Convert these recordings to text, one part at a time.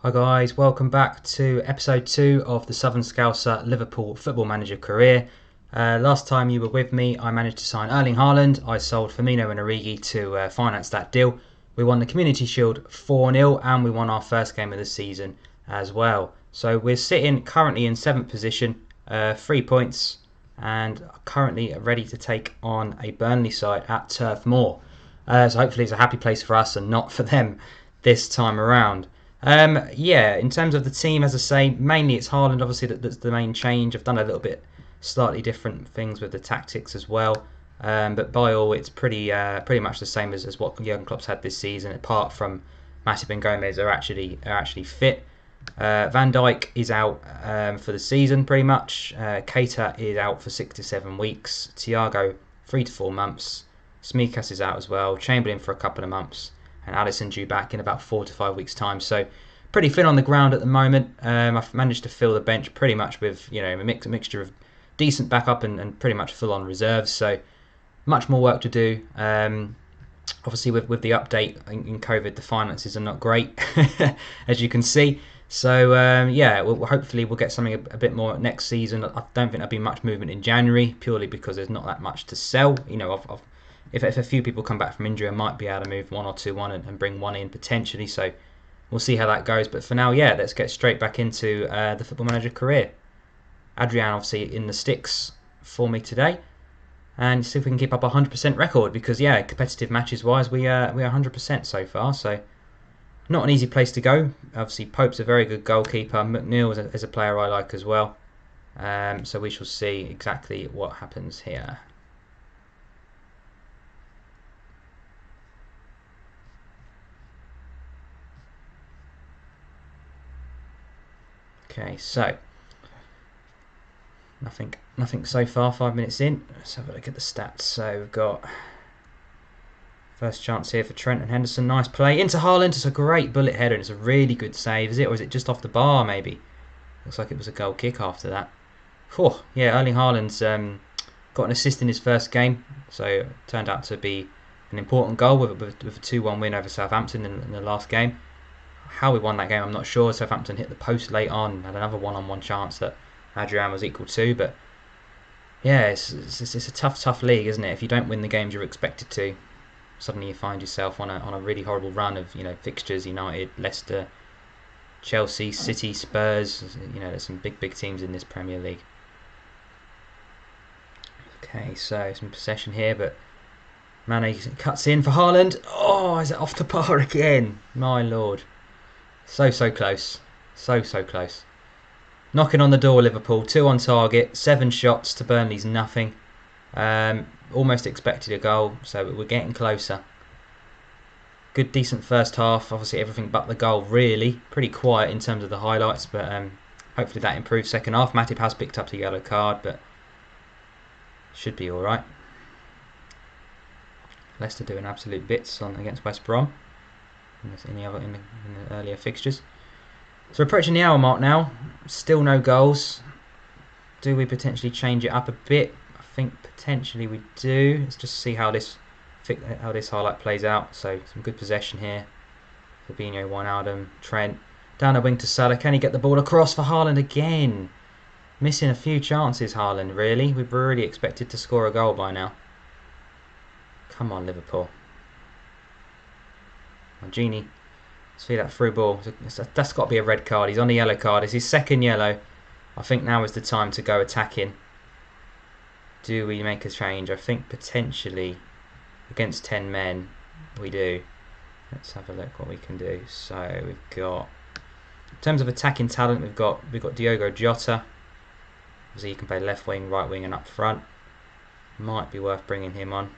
Hi guys, welcome back to episode 2 of the Southern Scouser Liverpool Football Manager career. Last time you were with me, I managed to sign Erling Haaland. I sold Firmino and Origi to finance that deal. We won the Community Shield 4-0 and we won our first game of the season as well. So we're sitting currently in 7th position, 3 points, and currently ready to take on a Burnley side at Turf Moor. So hopefully it's a happy place for us and not for them this time around. In terms of the team, as I say, mainly it's Haaland. Obviously, that's the main change. I've done a little bit slightly different things with the tactics as well. But by all, it's pretty much the same as what Jurgen Klopp's had this season. Apart from Matip and Gomez are actually fit. Van Dijk is out for the season pretty much. Keita is out for 6 to 7 weeks. Thiago 3 to 4 months. Smikas is out as well. Chamberlain for a couple of months. And Alisson due back in about 4 to 5 weeks' time. So pretty thin on the ground at the moment. I've managed to fill the bench pretty much with a mixture of decent backup and pretty much full-on reserves. So much more work to do. Obviously, with the update in COVID, the finances are not great, as you can see. So hopefully we'll get something a bit more next season. I don't think there'll be much movement in January, purely because there's not that much to sell. If a few people come back from injury, I might be able to move 1 or 2 on and bring 1 in potentially. So we'll see how that goes. But for now, let's get straight back into the Football Manager career. Adrian obviously in the sticks for me today. And see if we can keep up a 100% record. Because, competitive matches-wise, we are 100% so far. So not an easy place to go. Obviously, Pope's a very good goalkeeper. McNeil is a player I like as well. So we shall see exactly what happens here. Okay, so nothing so far. 5 minutes in. Let's have a look at the stats. So we've got first chance here for Trent and Henderson. Nice play into Haaland. It's a great bullet header and it's a really good save. Is it, or is it just off the bar? Maybe. Looks like it was a goal kick after that. Erling Haaland's got an assist in his first game, so it turned out to be an important goal with a 2-1 win over Southampton in the last game. How we won that game, I'm not sure. Southampton hit the post late on, had another one-on-one chance that Adrian was equal to. But it's a tough league, isn't it? If you don't win the games you're expected to, suddenly you find yourself on a really horrible run of fixtures. United, Leicester, Chelsea, City, Spurs. There's some big teams in this Premier League. Okay, so some possession here, but Mane cuts in for Haaland. Oh, is it off the bar again? My lord. So close. So close. Knocking on the door, Liverpool. 2 on target. 7 shots to Burnley's nothing. Almost expected a goal, so we're getting closer. Good, decent first half. Obviously, everything but the goal, really. Pretty quiet in terms of the highlights, but hopefully that improves second half. Matip has picked up the yellow card, but should be alright. Leicester doing absolute bits against West Brom. In the earlier fixtures. So we're approaching the hour mark now. Still no goals. Do we potentially change it up a bit? I think potentially we do. Let's just see how this highlight plays out. So some good possession here. Fabinho, Wijnaldum, Trent. Down the wing to Salah. Can he get the ball across for Haaland again? Missing a few chances, Haaland, really. We've really expected to score a goal by now. Come on, Liverpool. Genie, see that through ball. That's got to be a red card. He's on the yellow card. It's his second yellow. I think now is the time to go attacking. Do we make a change? I think potentially against 10 men we do. Let's have a look what we can do. So we've got, in terms of attacking talent, we've got Diogo Jota. So he can play left wing, right wing, and up front. Might be worth bringing him on.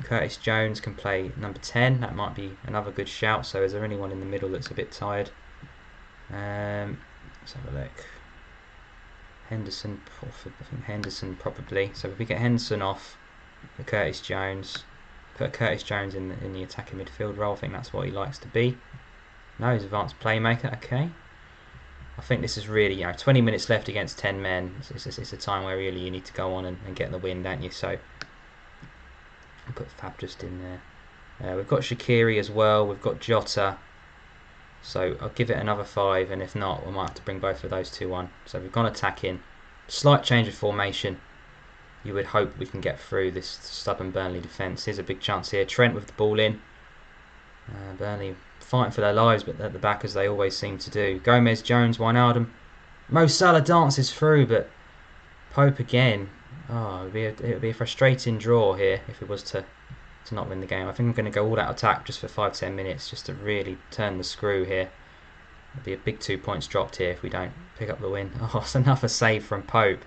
Curtis Jones can play number 10. That might be another good shout. So is there anyone in the middle that's a bit tired? Let's have a look. Henderson, I think Henderson probably. So if we get Henderson off for Curtis Jones, put Curtis Jones in the attacking midfield role. I think that's what he likes to be. No, he's advanced playmaker. Okay. I think this is really, 20 minutes left against 10 men. It's a time where really you need to go on and get the win, don't you? So I'll put Fab just in there. We've got Shaqiri as well. We've got Jota. So I'll give it another 5, and if not, we might have to bring both of those 2 on. So we've gone attacking. Slight change of formation. You would hope we can get through this stubborn Burnley defence. Here's a big chance here. Trent with the ball in. Burnley fighting for their lives, but at the back as they always seem to do. Gomez, Jones, Wijnaldum. Mo Salah dances through, but Pope again. Oh, it would be a frustrating draw here if it was to not win the game. I think I'm going to go all out attack just for 5-10 minutes, just to really turn the screw here. It'll be a big 2 points dropped here if we don't pick up the win. Oh, it's another save from Pope.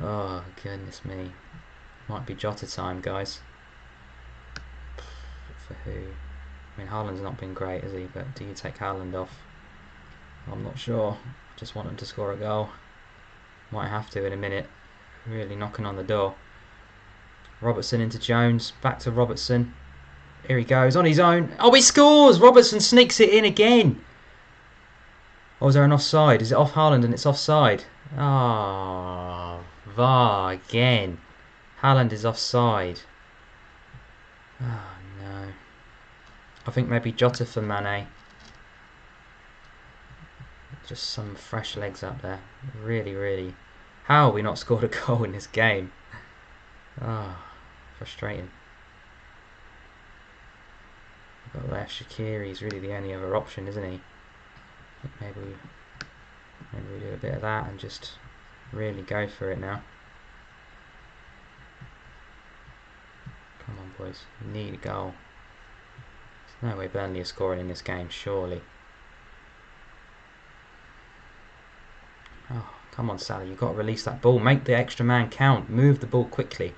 Oh, goodness me. Might be Jota time, guys. For who? I mean, Haaland's not been great, has he? But do you take Haaland off? I'm not sure. Just want him to score a goal. Might have to in a minute. Really knocking on the door. Robertson into Jones. Back to Robertson. Here he goes on his own. Oh, he scores! Robertson sneaks it in again. Oh, is there an offside? Is it off Haaland and it's offside? Ah, VAR again. Haaland is offside. Oh, no. I think maybe Jota for Mane. Just some fresh legs up there. Really, really. How have we not scored a goal in this game? Ah, frustrating. We've got left. Shaqiri's really the only other option, isn't he? Maybe we do a bit of that and just really go for it now. Come on, boys. We need a goal. There's no way Burnley are scoring in this game, surely. Oh, come on, Salah. You've got to release that ball. Make the extra man count. Move the ball quickly.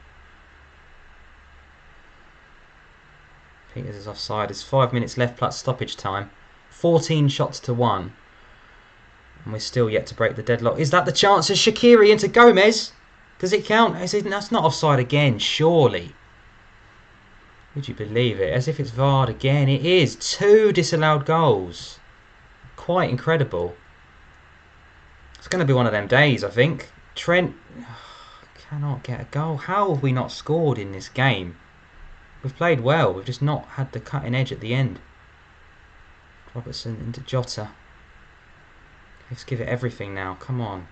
Peters is offside. There's 5 minutes left plus stoppage time. 14 shots to 1. And we're still yet to break the deadlock. Is that the chance of Shaqiri into Gomez? Does it count? That's not offside again, surely. Would you believe it? As if it's VAR'd again. It is. 2 disallowed goals. Quite incredible. It's going to be one of them days, I think. Trent cannot get a goal. How have we not scored in this game? We've played well. We've just not had the cutting edge at the end. Robertson into Jota. Let's give it everything now. Come on.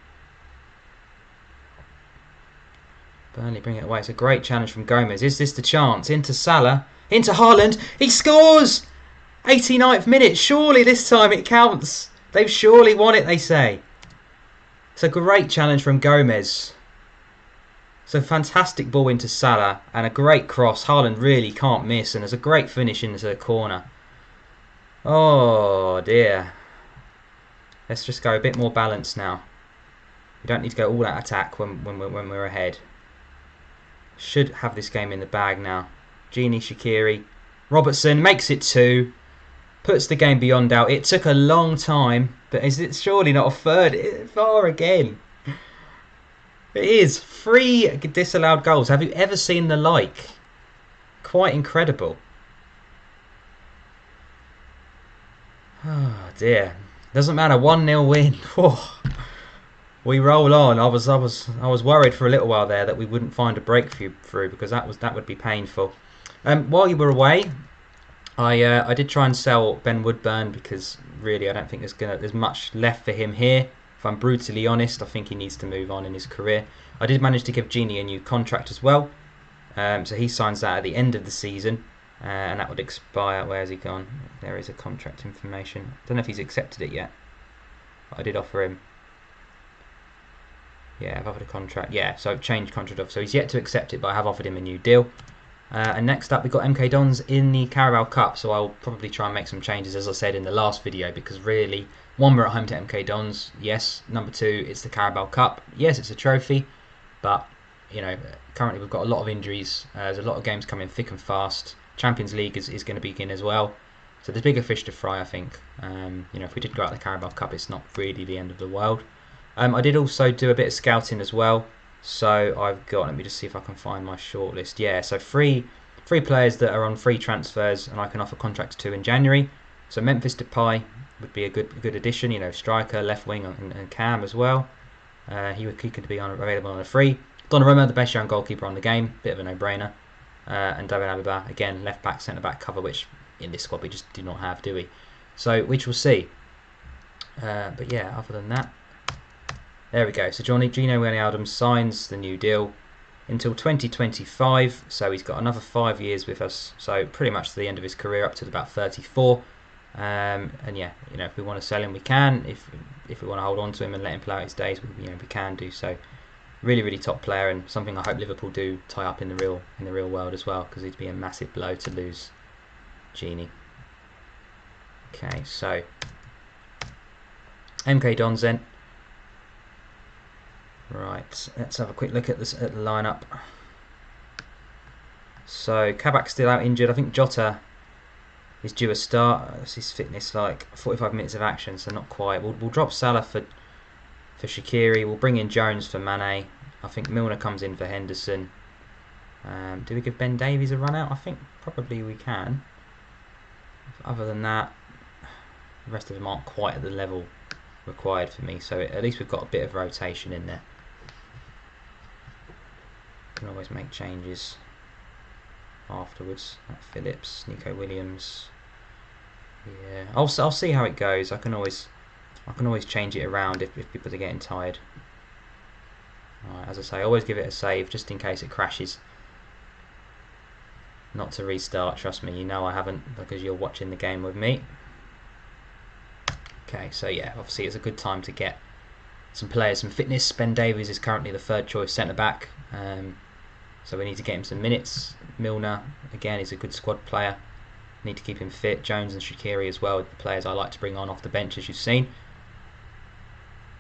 Burnley bring it away. It's a great challenge from Gomez. Is this the chance? Into Salah. Into Haaland. He scores! 89th minute. Surely this time it counts. They've surely won it, they say. It's a great challenge from Gomez. It's a fantastic ball into Salah and a great cross. Haaland really can't miss, and there's a great finish into the corner. Oh dear. Let's just go a bit more balanced now. We don't need to go all out attack when we're ahead. Should have this game in the bag now. Genie, Shaqiri. Robertson makes it 2. Puts the game beyond doubt. It took a long time, but is it surely not a third? VAR again. It is. 3 disallowed goals. Have you ever seen the like? Quite incredible. Oh dear. Doesn't matter. 1-0 win. Oh, we roll on. I was worried for a little while there that we wouldn't find a breakthrough because that would be painful. While you were away, I did try and sell Ben Woodburn because really I don't think there's much left for him here. If I'm brutally honest, I think he needs to move on in his career. I did manage to give Genie a new contract as well, so he signs that at the end of the season, and that would expire. Where's he gone? There is a contract information. I don't know if he's accepted it yet, but I did offer him. Yeah, I've offered a contract. Yeah, so I've changed contract off. So he's yet to accept it, but I have offered him a new deal. And next up, we've got MK Dons in the Carabao Cup. So I'll probably try and make some changes, as I said in the last video, because really, 1, we're at home to MK Dons. Yes. Number 2, it's the Carabao Cup. Yes, it's a trophy, but you know, currently we've got a lot of injuries. There's a lot of games coming thick and fast. Champions League is going to begin as well. So there's bigger fish to fry, I think. You know, if we did go out the Carabao Cup, it's not really the end of the world. I did also do a bit of scouting as well. So I've got, let me just see if I can find my shortlist. Yeah, so three players that are on free transfers and I can offer contracts to in January. So Memphis Depay would be a good addition, you know, striker, left wing and cam as well. He could be available on a free. Donnarumma, the best young goalkeeper on the game, bit of a no-brainer. And David Alaba, again, left back, centre back cover, which in this squad we just do not have, do we? So we shall see. But yeah, other than that, there we go. So Gino Wijnaldum signs the new deal until 2025. So he's got another 5 years with us. So pretty much to the end of his career, up to about 34. And yeah, if we want to sell him, we can. If we want to hold on to him and let him play out his days, we can do so. Really, really top player, and something I hope Liverpool do tie up in the real world as well, because it'd be a massive blow to lose Genie. Okay, so MK Dons then. Right, let's have a quick look at the lineup. So Kabak's still out injured. I think Jota is due a start. That's his fitness, like 45 minutes of action, so not quite. We'll drop Salah for Shaqiri. We'll bring in Jones for Mane. I think Milner comes in for Henderson. Do we give Ben Davies a run out? I think probably we can. Other than that, the rest of them aren't quite at the level required for me, so at least we've got a bit of rotation in there. Can always make changes afterwards. Like Phillips, Nico Williams. Yeah, I'll see how it goes. I can always change it around if people are getting tired. Right, as I say, always give it a save just in case it crashes. Not to restart, trust me, you know I haven't, because you're watching the game with me. Okay, so yeah, obviously it's a good time to get some players, some fitness. Ben Davies is currently the third choice centre back, so we need to get him some minutes. Milner, again, is a good squad player. Need to keep him fit. Jones and Shaqiri as well, the players I like to bring on off the bench, as you've seen.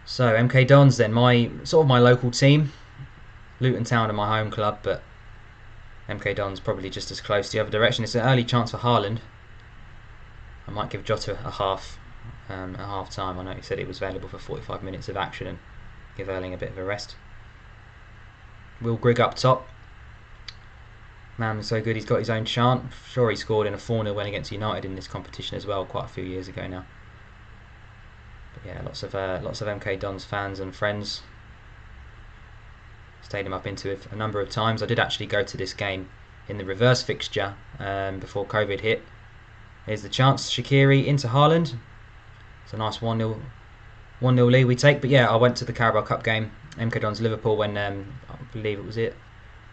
So MK Dons then, my local team. Luton Town are my home club, but MK Dons probably just as close the other direction. It's an early chance for Haaland. I might give Jota a half at half time. I know he said he was available for 45 minutes of action, and give Erling a bit of a rest. Will Grigg up top. Man, so good, he's got his own chant. I'm sure he scored in a 4-0 win against United in this competition as well, quite a few years ago now. But yeah, lots of MK Dons fans and friends. Stayed him up into it a number of times. I did actually go to this game in the reverse fixture before COVID hit. Here's the chance. Shaqiri into Haaland. It's a nice 1-0 lead we take. But yeah, I went to the Carabao Cup game, MK Dons Liverpool, when I believe it was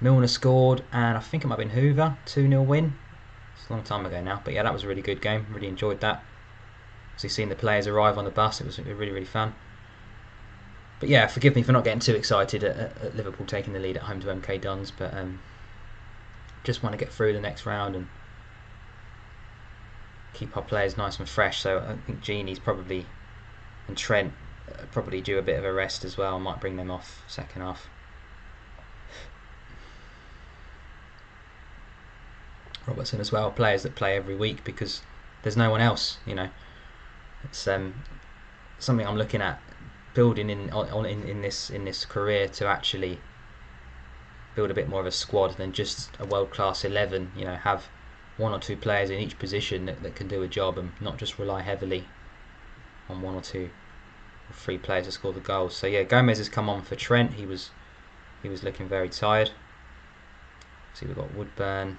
Milner scored, and I think it might have been Hoover, 2-0 win. It's a long time ago now, but yeah, that was a really good game. Really enjoyed that. So seeing the players arrive on the bus, it was really, really fun. But yeah, forgive me for not getting too excited at Liverpool taking the lead at home to MK Dons, but just want to get through the next round and keep our players nice and fresh. So I think Genie's probably, and Trent probably due a bit of a rest as well. I might bring them off second half. Robertson as well, players that play every week because there's no one else. It's something I'm looking at building in this career, to actually build a bit more of a squad than just a world-class 11. Have one or two players in each position that can do a job, and not just rely heavily on one or two or three players to score the goals. So yeah, Gomez has come on for Trent. He was looking very tired. See, we've got Woodburn,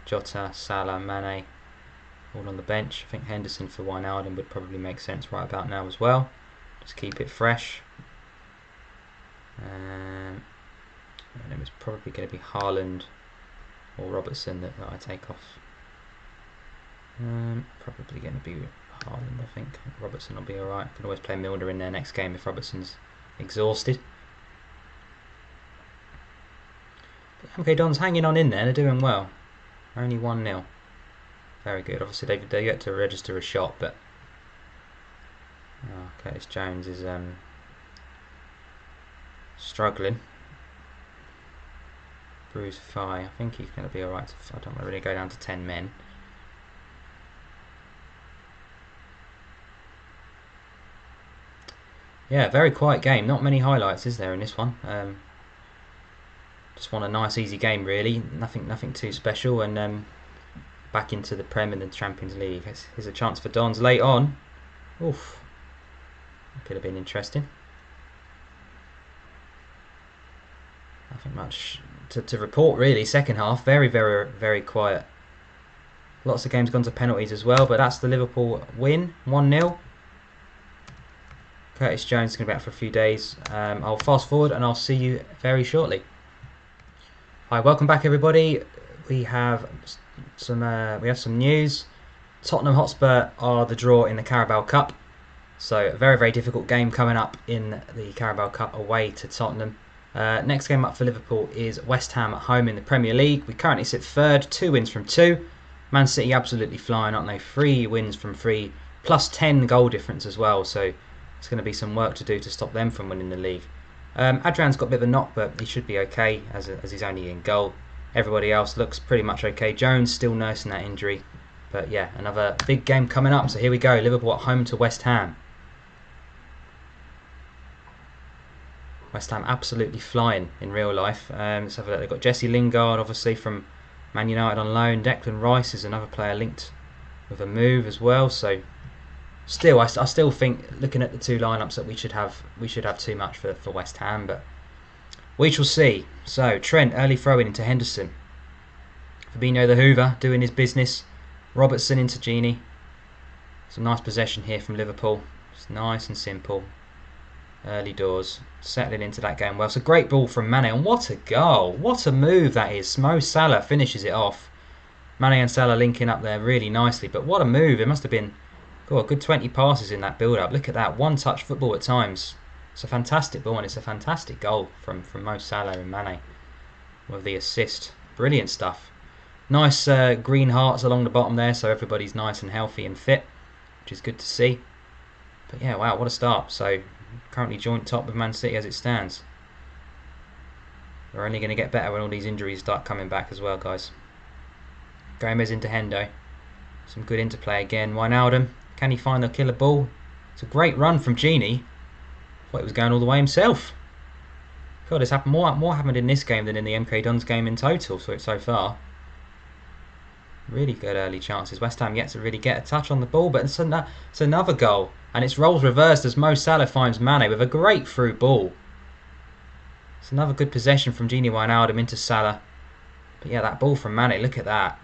Jota, Salah, Mane all on the bench. I think Henderson for Wijnaldum would probably make sense right about now as well. Just keep it fresh. And it was probably going to be Haaland or Robertson that I take off. Probably going to be Haaland, I think. Robertson will be alright. Can always play Milner in there next game if Robertson's exhausted. But MK Dons hanging on in there, they're doing well. Only 1-0. Very good. Obviously they get to register a shot, but Curtis Jones is struggling. Bruce Fye, I think he's going to be alright. I don't want to really go down to 10 men. Yeah, very quiet game. Not many highlights, is there, in this one? Just want a nice, easy game, really. Nothing too special, and back into the Prem and the Champions League. Here's a chance for Dons late on. Oof, could have been interesting. Nothing much to report, really. Second half, very, very, very quiet. Lots of games gone to penalties as well, but that's the Liverpool win, 1-0. Curtis Jones is going to be out for a few days. I'll fast forward and I'll see you very shortly. Hi, welcome back everybody. We have some news. Tottenham Hotspur are the draw in the Carabao Cup. So a very, very difficult game coming up in the Carabao Cup away to Tottenham. Next game up for Liverpool is West Ham at home in the Premier League. We currently sit third, 2 wins from 2. Man City absolutely flying, aren't they? 3 wins from 3, plus 10 goal difference as well. So it's going to be some work to do to stop them from winning the league. Adrian's got a bit of a knock, but he should be okay as he's only in goal. Everybody else looks pretty much okay. Jones still nursing that injury. But yeah, another big game coming up. So here we go. Liverpool at home to West Ham. West Ham absolutely flying in real life. Let's have a look. They've got Jesse Lingard, obviously from Man United on loan. Declan Rice is another player linked with a move as well. So still, I still think, looking at the two lineups, that we should have too much for West Ham, but we shall see. So Trent, early throw in into Henderson. Fabinho the Hoover doing his business. Robertson into Gini. Some nice possession here from Liverpool. It's nice and simple. Early doors, settling into that game well. It's a great ball from Mane, and what a goal! What a move that is. Mo Salah finishes it off. Mane and Salah linking up there really nicely, but what a move. It must have been a good 20 passes in that build-up. Look at that, one-touch football at times. It's a fantastic ball, and it's a fantastic goal from Mo Salah and Mane with the assist. Brilliant stuff. Nice green hearts along the bottom there, so everybody's nice and healthy and fit, which is good to see. But yeah, wow, what a start. So currently joint top with Man City as it stands. We're only going to get better when all these injuries start coming back as well, guys. Gomez into Hendo. Some good interplay again. Wijnaldum, can he find the killer ball? It's a great run from Gini. Thought he was going all the way himself. God, it's happened more happened in this game than in the MK Dons game in total so far. Really good early chances. West Ham yet to really get a touch on the ball, but it's another goal. And it's roles reversed as Mo Salah finds Mane with a great through ball. It's another good possession from Gini Wijnaldum into Salah. But yeah, that ball from Mane, look at that.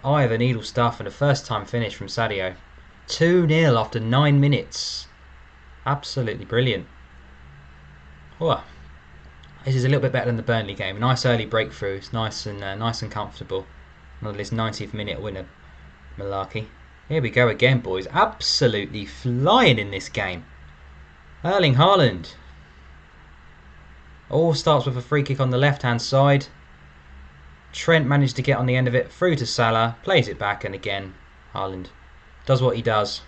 Eye of the needle stuff and a first time finish from Sadio. 2-0 after 9 minutes. Absolutely brilliant. Oh, this is a little bit better than the Burnley game. A nice early breakthrough. It's nice and comfortable. Another this 90th minute winner, malarkey. Here we go again, boys. Absolutely flying in this game. Erling Haaland. All starts with a free kick on the left-hand side. Trent managed to get on the end of it, through to Salah, plays it back, and again, Haaland does what he does.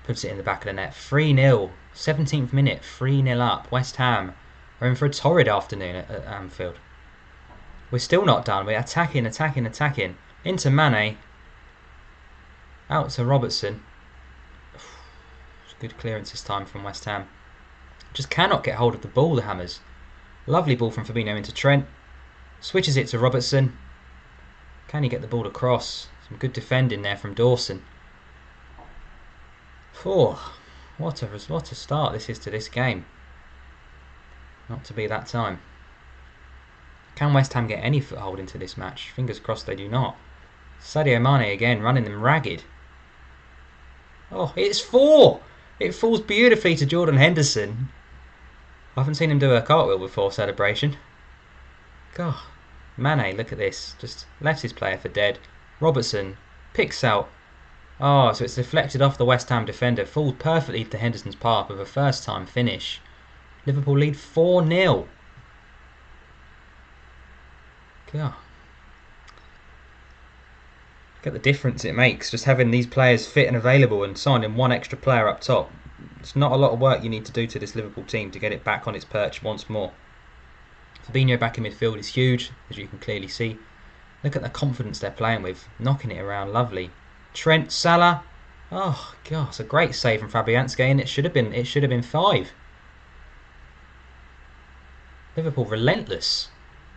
Puts it in the back of the net. 3-0. 17th minute, 3-0 up. West Ham are in for a torrid afternoon at Anfield. We're still not done. We're attacking. Into Mane. Out to Robertson. Good clearance this time from West Ham. Just cannot get hold of the ball, the Hammers. Lovely ball from Fabinho into Trent. Switches it to Robertson. Can he get the ball across? Some good defending there from Dawson. What a start this is to this game. Not to be that time. Can West Ham get any foothold into this match? Fingers crossed they do not. Sadio Mane again running them ragged. Oh, it's 4! It falls beautifully to Jordan Henderson. I haven't seen him do a cartwheel before celebration. God, Mane, look at this. Just left his player for dead. Robertson picks out. Oh, so it's deflected off the West Ham defender. Falls perfectly to Henderson's path with a first time finish. Liverpool lead 4-0. God. Look at the difference it makes just having these players fit and available and signing one extra player up top. It's not a lot of work you need to do to this Liverpool team to get it back on its perch once more. Fabinho back in midfield is huge, as you can clearly see. Look at the confidence they're playing with, knocking it around lovely. Trent, Salah. Oh God, it's a great save from Fabianski, and it should have been 5. Liverpool relentless.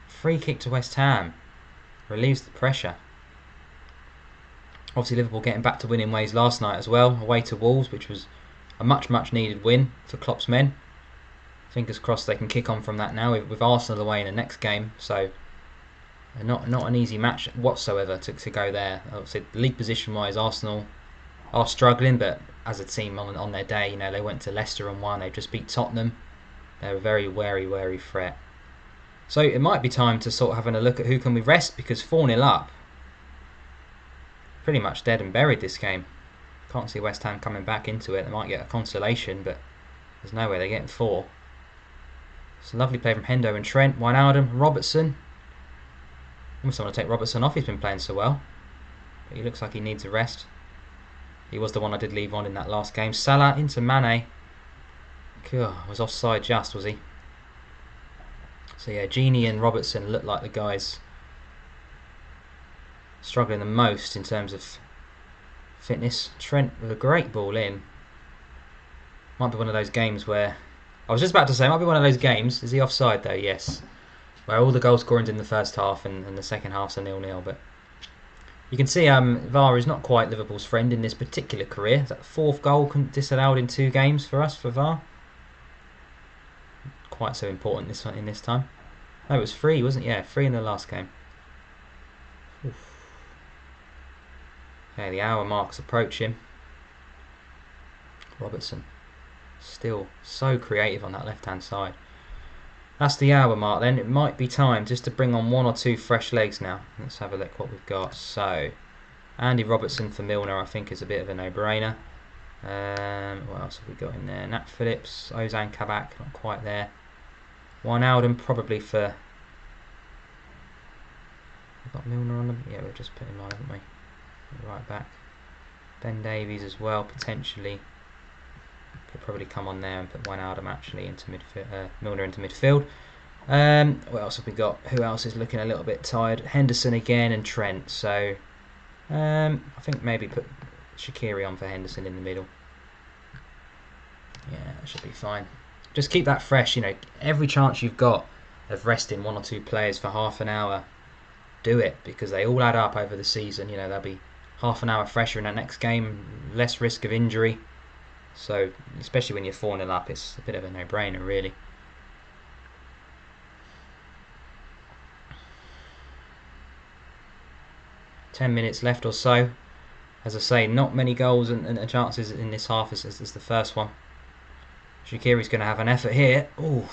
Free kick to West Ham. Relieves the pressure. Obviously Liverpool getting back to winning ways last night as well, away to Wolves, which was a much needed win for Klopp's men. Fingers crossed they can kick on from that now with Arsenal away in the next game. So Not an easy match whatsoever to go there. Obviously, league position-wise, Arsenal are struggling, but as a team on their day, they went to Leicester and won. They just beat Tottenham. They're a very wary threat. So it might be time to sort of having a look at who can we rest, because 4-0 up. Pretty much dead and buried this game. Can't see West Ham coming back into it. They might get a consolation, but there's no way they're getting 4. It's a lovely play from Hendo and Trent. Wijnaldum, Robertson. Almost want to take Robertson off. He's been playing so well. But he looks like he needs a rest. He was the one I did leave on in that last game. Salah into Mane. Was offside just, was he? So yeah, Genie and Robertson look like the guys struggling the most in terms of fitness. Trent with a great ball in. Might be one of those games where... I was just about to say, might be one of those games. Is he offside though? Yes. Where all the goal scoring's in the first half and the second half's a 0-0. But you can see VAR is not quite Liverpool's friend in this particular career. Is that the 4th goal disallowed in 2 games for us for VAR? Quite so important in this time. No, it was 3, wasn't it? Yeah, 3 in the last game. Oof. Okay, the hour mark's approaching. Robertson still so creative on that left-hand side. That's the hour mark then. It might be time just to bring on 1 or 2 fresh legs now. Let's have a look what we've got. So, Andy Robertson for Milner I think is a bit of a no-brainer. What else have we got in there? Nat Phillips, Ozan Kabak, not quite there. Wijnaldum probably for... We've got Milner on them. Yeah, we've just put him on, haven't we? Right back. Ben Davies as well, potentially. Could probably come on there and put Wijnaldum actually into midfield, Milner into midfield. What else have we got? Who else is looking a little bit tired? Henderson again and Trent. So I think maybe put Shaqiri on for Henderson in the middle. Yeah, that should be fine. Just keep that fresh. Every chance you've got of resting 1 or 2 players for half an hour, do it, because they all add up over the season. They'll be half an hour fresher in that next game, less risk of injury. So, especially when you're 4-0 up, it's a bit of a no-brainer, really. $10 minutes left or so. As I say, not many goals and chances in this half as the first one. Shaqiri's going to have an effort here. Ooh,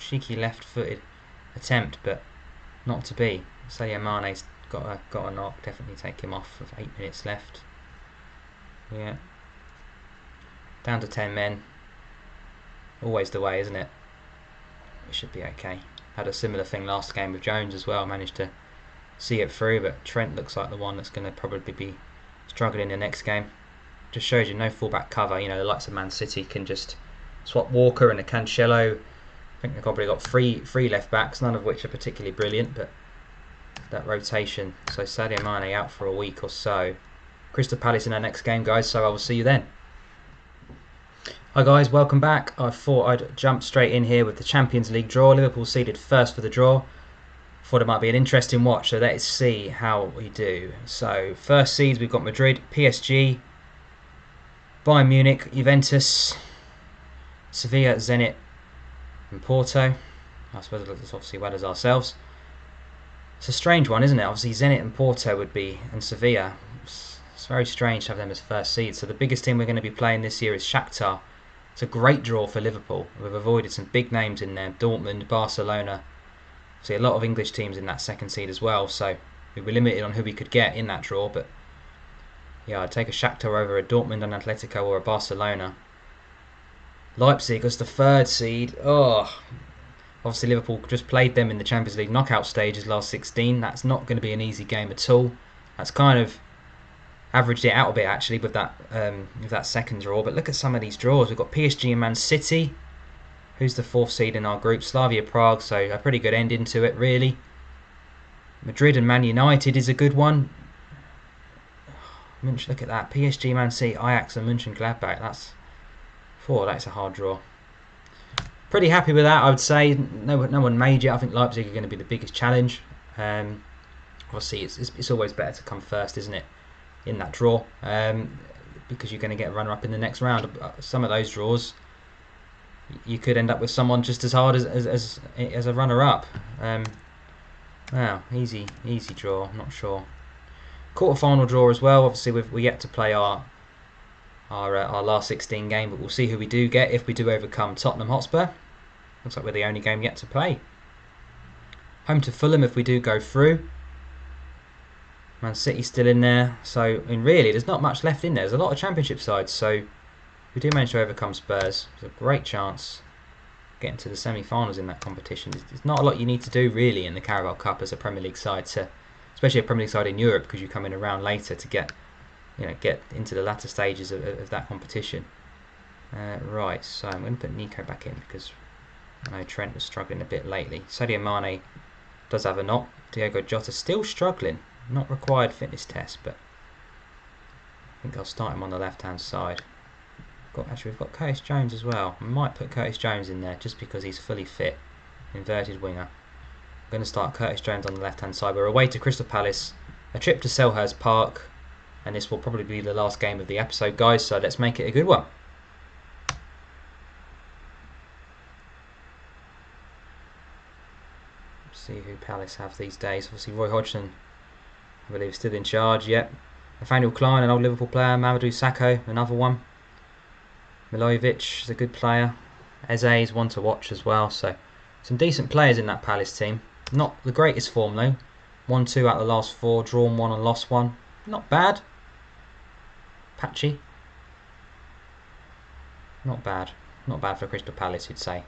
cheeky left-footed attempt, but not to be. Sadio Mane's got a knock. Definitely take him off with 8 minutes left. Yeah. Down to 10 men. Always the way, isn't it? It should be okay. Had a similar thing last game with Jones as well. Managed to see it through, but Trent looks like the one that's going to probably be struggling in the next game. Just shows you no fullback cover. The likes of Man City can just swap Walker and a Cancelo. I think they've probably got three left backs, none of which are particularly brilliant, but that rotation. So Sadio Mane out for a week or so. Crystal Palace in our next game, guys, so I will see you then. Hi guys, welcome back. I thought I'd jump straight in here with the Champions League draw. Liverpool seeded first for the draw. Thought it might be an interesting watch, so let's see how we do. So first seeds we've got Madrid, PSG, Bayern Munich, Juventus, Sevilla, Zenit and Porto. I suppose that's obviously well as ourselves. It's a strange one, isn't it? Obviously Zenit and Porto would be, and Sevilla. It's very strange to have them as first seeds. So the biggest team we're going to be playing this year is Shakhtar. It's a great draw for Liverpool. We've avoided some big names in there. Dortmund, Barcelona. See a lot of English teams in that second seed as well. So we were limited on who we could get in that draw. But yeah, I'd take a Shakhtar over a Dortmund, an Atletico or a Barcelona. Leipzig as the third seed. Oh, obviously Liverpool just played them in the Champions League knockout stages last 16. That's not going to be an easy game at all. That's kind of averaged it out a bit actually with that second draw. But look at some of these draws. We've got PSG and Man City. Who's the 4th seed in our group? Slavia Prague, so a pretty good ending to it really. Madrid and Man United is a good one. Look at that. PSG, Man City, Ajax and Mönchengladbach. That's a hard draw. Pretty happy with that, I would say. No one major. I think Leipzig are going to be the biggest challenge. Obviously, it's always better to come first, isn't it, in that draw, because you're going to get a runner-up in the next round. Some of those draws, you could end up with someone just as hard as a runner-up. Wow, easy draw. I'm not sure. Quarter-final draw as well. Obviously, we're yet to play our last 16 game, but we'll see who we do get if we do overcome Tottenham Hotspur. Looks like we're the only game yet to play. Home to Fulham if we do go through. Man City's still in there, so really there's not much left in there. There's a lot of Championship sides, so if we do manage to overcome Spurs, there's a great chance getting to the semi-finals in that competition. There's not a lot you need to do really in the Carabao Cup as a Premier League side, especially a Premier League side in Europe, because you come in a round later to get into the latter stages of that competition. Right, so I'm going to put Nico back in because I know Trent was struggling a bit lately. Sadio Mane does have a knock. Diogo Jota still struggling. Not required fitness test, but I think I'll start him on the left-hand side. We've got Curtis Jones as well. I might put Curtis Jones in there just because he's fully fit. Inverted winger. I'm going to start Curtis Jones on the left-hand side. We're away to Crystal Palace. A trip to Selhurst Park. And this will probably be the last game of the episode, guys, so let's make it a good one. Let's see who Palace have these days. Obviously Roy Hodgson, I believe, is still in charge. Yep. Nathaniel Klein, an old Liverpool player. Mamadou Sakho, another one. Milojevic is a good player. Eze is one to watch as well. So some decent players in that Palace team. Not the greatest form though. 1-2 out of the last 4. Drawn 1 and lost 1. Not bad. Patchy. Not bad. Not bad for Crystal Palace, you'd say.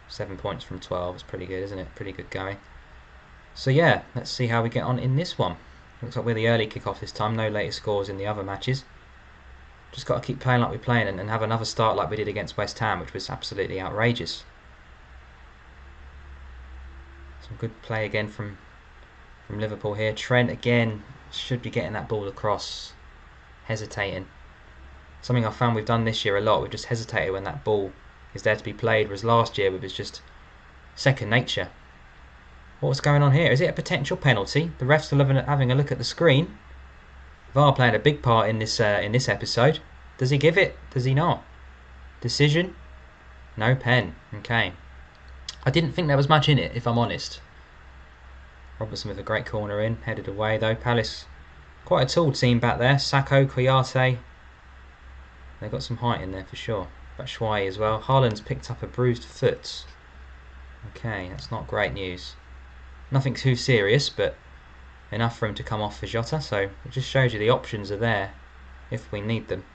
7 points from 12 is pretty good, isn't it? Pretty good going. So yeah, let's see how we get on in this one. Looks like we're the early kick-off this time. No later scores in the other matches. Just got to keep playing like we're playing and have another start like we did against West Ham, which was absolutely outrageous. Some good play again from Liverpool here. Trent again should be getting that ball across. Hesitating. Something I found we've done this year a lot. We've just hesitated when that ball is there to be played, whereas last year it was just second nature. What's going on here? Is it a potential penalty? The ref's still having a look at the screen. VAR playing a big part in this episode. Does he give it? Does he not? Decision? No pen. Okay. I didn't think there was much in it, if I'm honest. Robertson with a great corner in. Headed away though. Palace, quite a tall team back there. Sakho, Kouyaté. They've got some height in there for sure. Batshuayi as well. Haaland's picked up a bruised foot. Okay, that's not great news. Nothing too serious, but enough for him to come off for Jota. So it just shows you the options are there if we need them.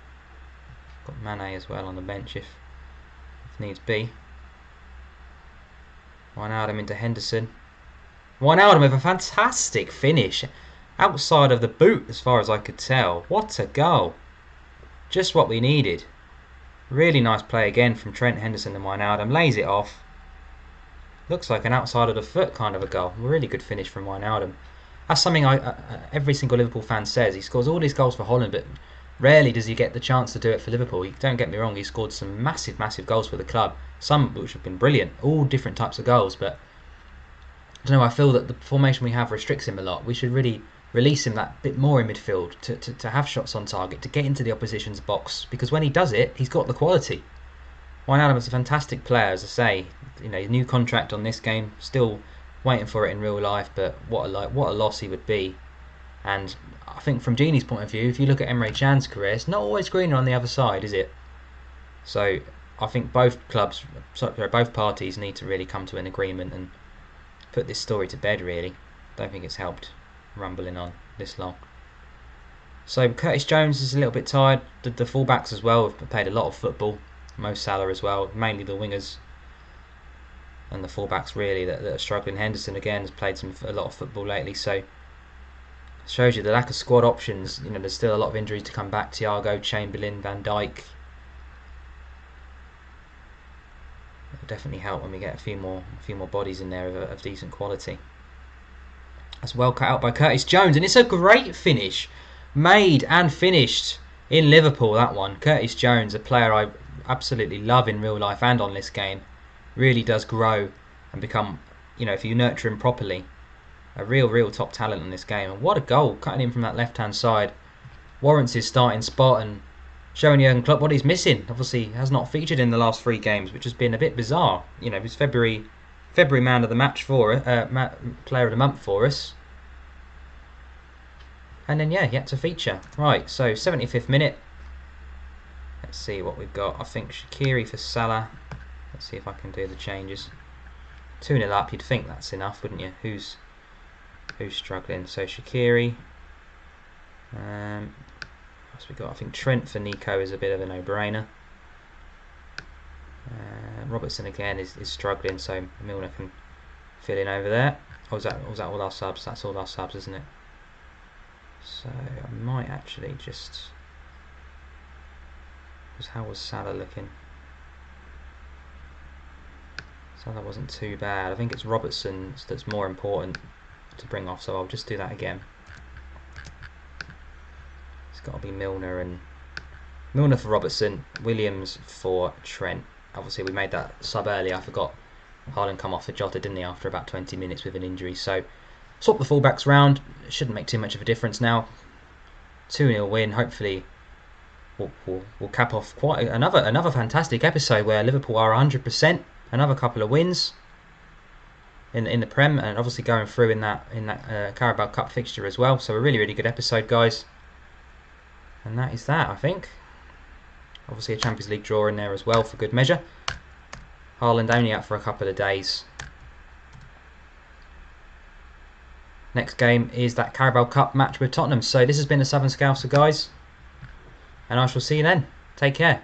Got Mane as well on the bench if needs be. Wijnaldum into Henderson. Wijnaldum with a fantastic finish. Outside of the boot as far as I could tell. What a goal. Just what we needed. Really nice play again from Trent, Henderson and Wijnaldum. Lays it off. Looks like an outside of the foot kind of a goal. Really good finish from Wijnaldum. That's something every single Liverpool fan says. He scores all these goals for Holland, but rarely does he get the chance to do it for Liverpool. Don't get me wrong, he scored some massive goals for the club. Some which have been brilliant. All different types of goals, but I don't know, I feel that the formation we have restricts him a lot. We should really release him that bit more in midfield to have shots on target, to get into the opposition's box, because when he does it, he's got the quality. Wijnaldum is a fantastic player, as I say. You know, new contract on this game, still waiting for it in real life, but what a loss he would be. And I think from Genie's point of view, if you look at Emre Can's career, it's not always greener on the other side, is it? So I think both parties need to really come to an agreement and put this story to bed, really. Don't think it's helped rumbling on this long. So Curtis Jones is a little bit tired. The fullbacks as well have played a lot of football. Mo Salah as well, mainly the wingers and the fullbacks really that are struggling. Henderson again has played a lot of football lately, so it shows you the lack of squad options. You know, there's still a lot of injuries to come back. Thiago, Chamberlain, Van Dijk. It'll definitely help when we get a few more bodies in there of decent quality. That's well cut out by Curtis Jones, and it's a great finish, made and finished in Liverpool. That one, Curtis Jones, a player I absolutely love in real life and on this game. Really does grow and become, you know, if you nurture him properly, a real top talent in this game. And what a goal, cutting in from that left hand side. Warrants his starting spot and showing Jurgen Klopp what he's missing. Obviously has not featured in the last 3 games, which has been a bit bizarre. You know, it was February February man of the match for player of the month for us. And then yeah, yet to feature. Right, so 75th minute. Let's see what we've got. I think Shaqiri for Salah. Let's see if I can do the changes. 2-0 up, you'd think that's enough, wouldn't you? Who's struggling? So Shaqiri. What's we got? I think Trent for Nico is a bit of a no-brainer. Robertson again is struggling, so Milner can fill in over there. Oh, was that all our subs? That's all our subs, isn't it? So I might actually just... Because how was Salah looking? Salah wasn't too bad. I think it's Robertson that's more important to bring off, so I'll just do that again. It's got to be Milner for Robertson, Williams for Trent. Obviously we made that sub earlier. I forgot Haaland come off for Jota, didn't he, after about 20 minutes with an injury. So swap the fullbacks round. It shouldn't make too much of a difference now. 2-0 win. Hopefully we'll cap off quite another fantastic episode where Liverpool are 100%. Another couple of wins in the Prem, and obviously going through in that Carabao Cup fixture as well. So a really good episode, guys. And that is that, I think. Obviously a Champions League draw in there as well for good measure. Haaland only out for a couple of days. Next game is that Carabao Cup match with Tottenham. So this has been the Southern Scouser, guys. And I shall see you then. Take care.